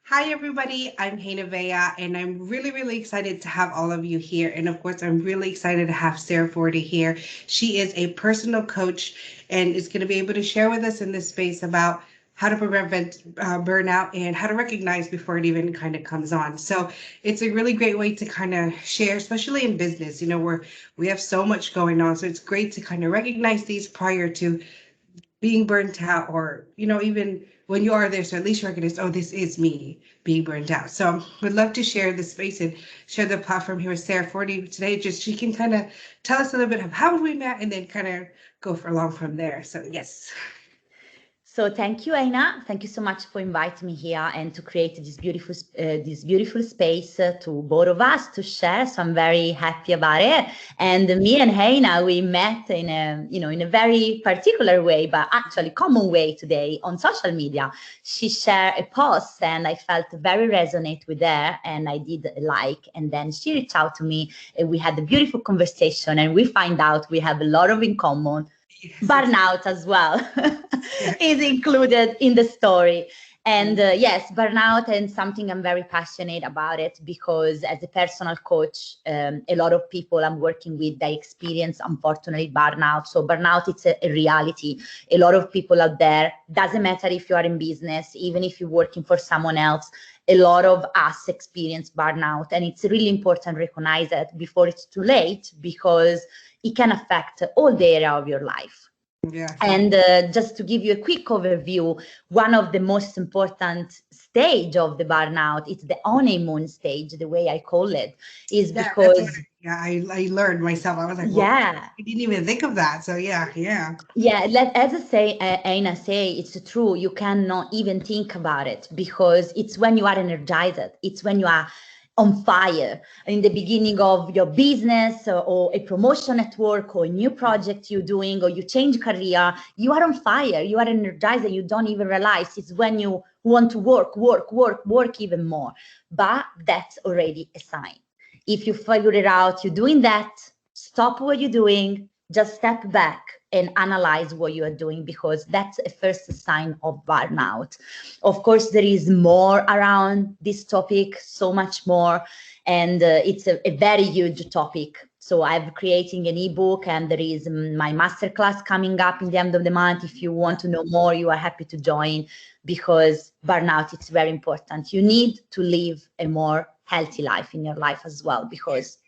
Hi, everybody. I'm Heinna VEAS, and I'm really excited to have all of you here. And of course, I'm really excited to have Sara Fiordi here. She is a personal coach and is going to be able to share with us in this space about how to prevent burnout and how to recognize before it even kind of comes on. So it's a really great way to kind of share, especially in business, where we have so much going on. So it's great to kind of recognize these prior to being burnt out, or even when you are there, so at least you recognize, oh, this is me being burnt out. So we'd love to share the space and share the platform here with Sara Fiordi today. Just she can kind of tell us a little bit of how we met and then kind of go for along from there. So yes. So thank you, Aina. Thank you so much for inviting me here and to create this beautiful space to both of us to share. So I'm very happy about it. And me and Aina, we met in a very particular way, but actually common way today on social media. She shared a post and I felt very resonate with her, and I did a like, and then she reached out to me and we had a beautiful conversation, and we find out we have a lot of in common. Burnout as well is included in the story. And yes, burnout, and something I'm very passionate about it, because as a personal coach, a lot of people I'm working with, they experience, unfortunately, burnout. So burnout, it's a reality. A lot of people out there, doesn't matter if you are in business, even if you're working for someone else, a lot of us experience burnout. And it's really important to recognize it before it's too late, because it can affect all the area of your life. Yeah. And just to give you a quick overview, one of the most important stage of the burnout, it's the honeymoon stage, the way I call it, is because I learned myself. I was like, well, yeah, I didn't even think of that. So yeah. as I say, Aina say, it's true. You cannot even think about it, because it's when you are energized. It's when you are on fire in the beginning of your business, or a promotion at work, or a new project you're doing, or you change career. You are on fire. You are energized, and you don't even realize. It's when you want to work even more. But that's already a sign. If you figure it out, you're doing that, stop what you're doing, just step back and analyze what you are doing, because that's a first sign of burnout. Of course, there is more around this topic, so much more, and it's a very huge topic. So I'm creating an ebook, and there is my masterclass coming up in the end of the month. If you want to know more, you are happy to join, because burnout, it's very important. You need to live a more healthy life in your life as well, because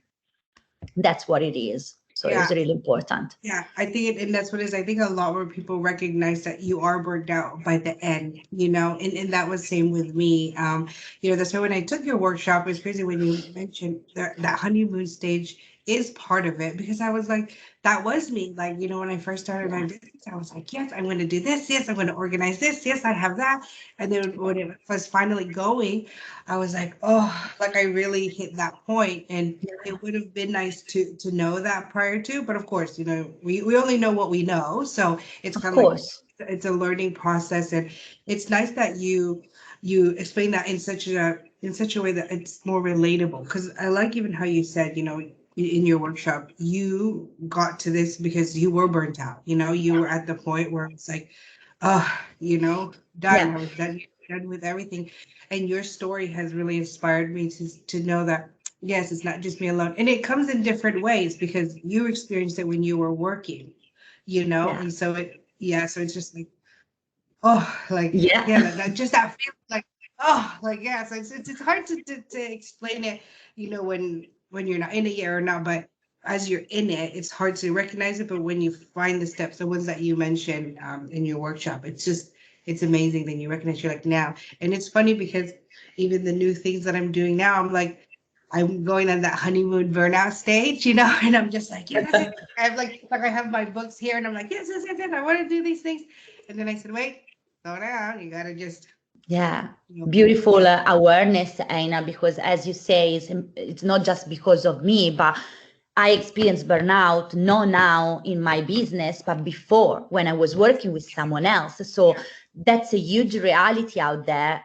that's what it is. So Yeah. it's really important. Yeah, I think and that's what it is. I think a lot more people recognize that you are burnt out by the end, and that was same with me. That's why when I took your workshop, it was crazy when you mentioned that honeymoon stage is part of it, because I was like, that was me. Like, when I first started my business, I was like, yes, I'm going to do this. Yes, I'm going to organize this. Yes, I have that. And then when it was finally going, I was like, oh, like I really hit that point. And it would have been nice to know that prior to, but of course, we only know what we know. So it's Of kind of like course. it's a learning process. And it's nice that you explain that in such a way that it's more relatable. Because I like even how you said, in your workshop, you got to this because you were burnt out. You were at the point where it's like, oh, done. Yeah. I was done with everything. And your story has really inspired me to know that yes, it's not just me alone. And it comes in different ways because you experienced it when you were working, Yeah. and so so it's just like, oh, like, Yeah. yeah, that just that feeling like, oh, like, yeah. So it's hard to explain it, when you're not in it yet or not, but as you're in it, it's hard to recognize it. But when you find the steps, the ones that you mentioned in your workshop, it's amazing. Then you recognize, you're like, now. And it's funny because even the new things that I'm doing now, I'm like, I'm going on that honeymoon burnout stage, and I'm just like, yes, yes. I have like I have my books here, and I'm like, yes, I want to do these things. And then I said, wait, slow down. You gotta just, Yeah, be beautiful awareness, Aina, because as you say, it's not just because of me, but I experienced burnout, not now in my business, but before when I was working with someone else. So that's a huge reality out there.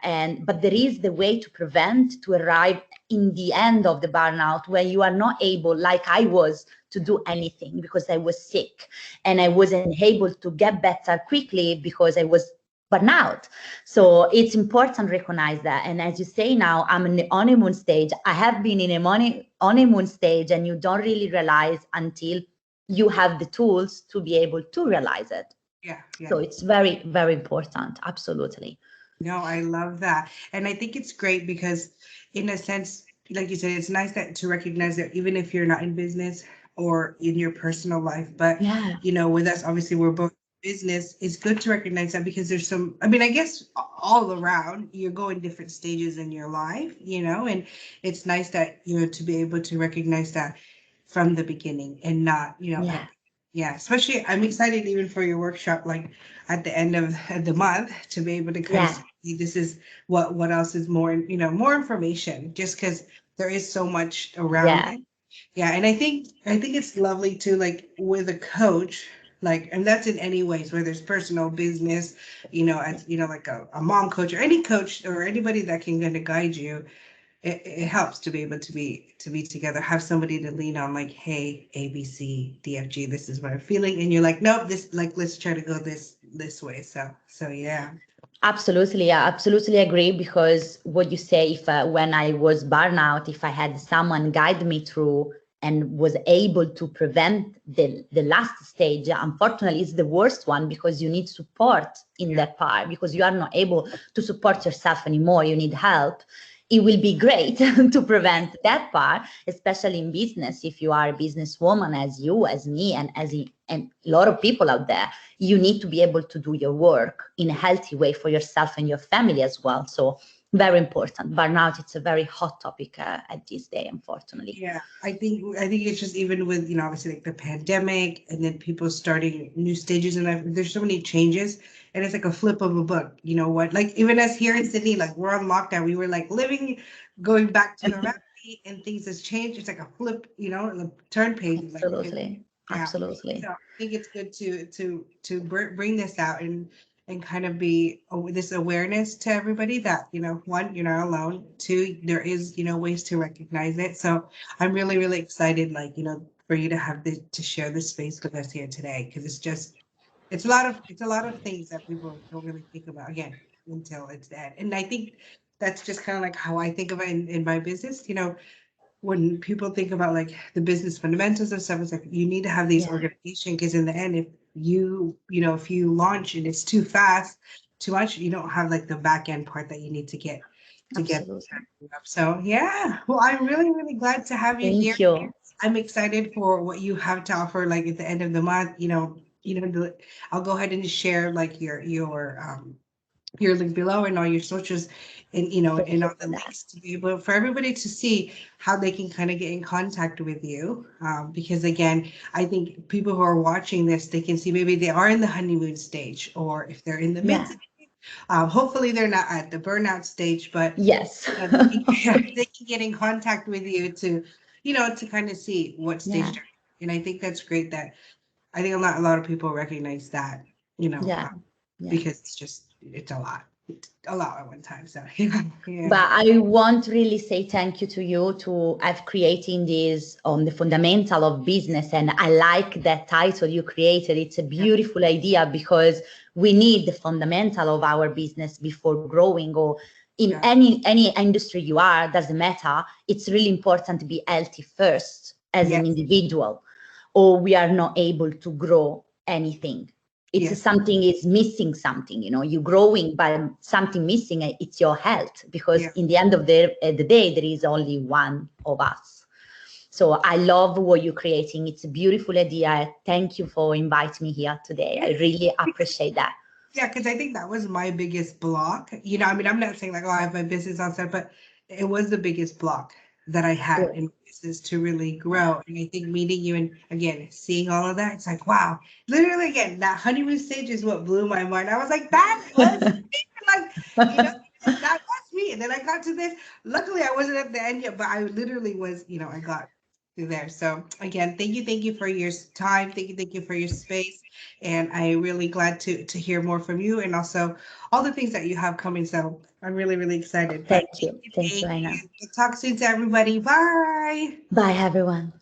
But there is the way to prevent, to arrive in the end of the burnout, where you are not able, like I was, to do anything because I was sick and I wasn't able to get better quickly because I was burnout. So it's important to recognize that. And as you say now, I'm in the honeymoon stage. I have been in a honeymoon stage, and you don't really realize until you have the tools to be able to realize it. Yeah, yeah. So it's very, very important. Absolutely. No, I love that. And I think it's great because, in a sense, like you said, it's nice that to recognize that even if you're not in business or in your personal life, but Yeah, with us, obviously, we're both in business. It's good to recognize that because there's some, I mean, I guess all around you're going different stages in your life, and it's nice that, to be able to recognize that from the beginning and not, yeah, yeah, especially I'm excited even for your workshop, like at the end of the month, to be able to kind of yeah, see this is what else is more, more information, just because there is so much around yeah, it. Yeah, and I think it's lovely too, like with a coach, like, and that's in any ways, whether it's personal, business, as like a mom coach or any coach or anybody that can kind of guide you. It helps to be able to be together, have somebody to lean on, like, hey, ABCDFG, this is what I'm feeling, and you're like, nope, this, like, let's try to go this way. So yeah. absolutely. I absolutely agree, because what you say, if when I was burnout, if I had someone guide me through and was able to prevent the last stage, unfortunately, it's the worst one, because you need support in Yeah. that part, because you are not able to support yourself anymore. You need help. It will be great to prevent that part, especially in business. If you are a businesswoman, as you, as me, and and a lot of people out there, you need to be able to do your work in a healthy way for yourself and your family as well. So very important. Burnout, it's a very hot topic at this day, unfortunately. Yeah, I think it's just, even with, obviously, like the pandemic, and then people starting new stages in life. There's so many changes, and it's like a flip of a book. You know what? Like, even us here in Sydney, like, we're on lockdown. We were like living, going back to normality, and things has changed. It's like a flip, a turn page. Like, Absolutely. yeah. Absolutely. So I think it's good to bring this out, and kind of be this awareness to everybody that, one, you're not alone. Two, there is, ways to recognize it. So I'm really, really excited, like, for you to have this, to share this space with us here today, because it's a lot of things that people don't really think about, again, until it's dead. And I think that's just kind of like how I think of it in my business. When people think about, like, the business fundamentals and stuff, it's like you need to have these Yeah, organization, because in the end, if you launch and it's too fast, too much, you don't have, like, the back end part that you need to get absolutely. up. So yeah, well, I'm really, really glad to have you here. Thank you. I'm excited for what you have to offer, like, at the end of the month. I'll go ahead and share, like, your link below, and all your socials, and Thank and you all the for that. links, to be able for everybody to see how they can kind of get in contact with you, because, again, I think people who are watching this, they can see maybe they are in the honeymoon stage, or if they're in the mid, Yeah. hopefully they're not at the burnout stage, but Yes. they can, they can get in contact with you to kind of see what stage Yeah. they're in. And I think that's great, that I think a lot of people recognize that, Yeah. Yeah. because it's a lot at one time. So yeah, yeah, But I want to really say thank you to you to have creating this on the fundamental of business. And I like that title you created. It's a beautiful idea, because we need the fundamental of our business before growing, or in yeah, any industry you are, doesn't matter. It's really important to be healthy first as an yes, individual, or we are not able to grow anything. It's yes, something is missing something, you're growing, but something missing, it's your health, because yeah. in the end of the day, there is only one of us. So I love what you're creating. It's a beautiful idea. Thank you for inviting me here today. I really appreciate that. Yeah, because I think that was my biggest block. I mean, I'm not saying, like, oh, I have my business on set, but it was the biggest block that I had Good. in business to really Yeah. grow. And I think meeting you, and, again, seeing all of that, it's like, wow, literally, again, that honeymoon stage is what blew my mind. I was like, that was me. Like, you know, that was me. And then I got to this. Luckily, I wasn't at the end yet, but I literally was, I got through there. So, again, thank you for your time. Thank you for your space. And I'm really glad to hear more from you, and also all the things that you have coming. So I'm really, really excited. Thank But you. Thank you, thank Heinna. you. Talk soon to everybody. Bye. Bye, everyone.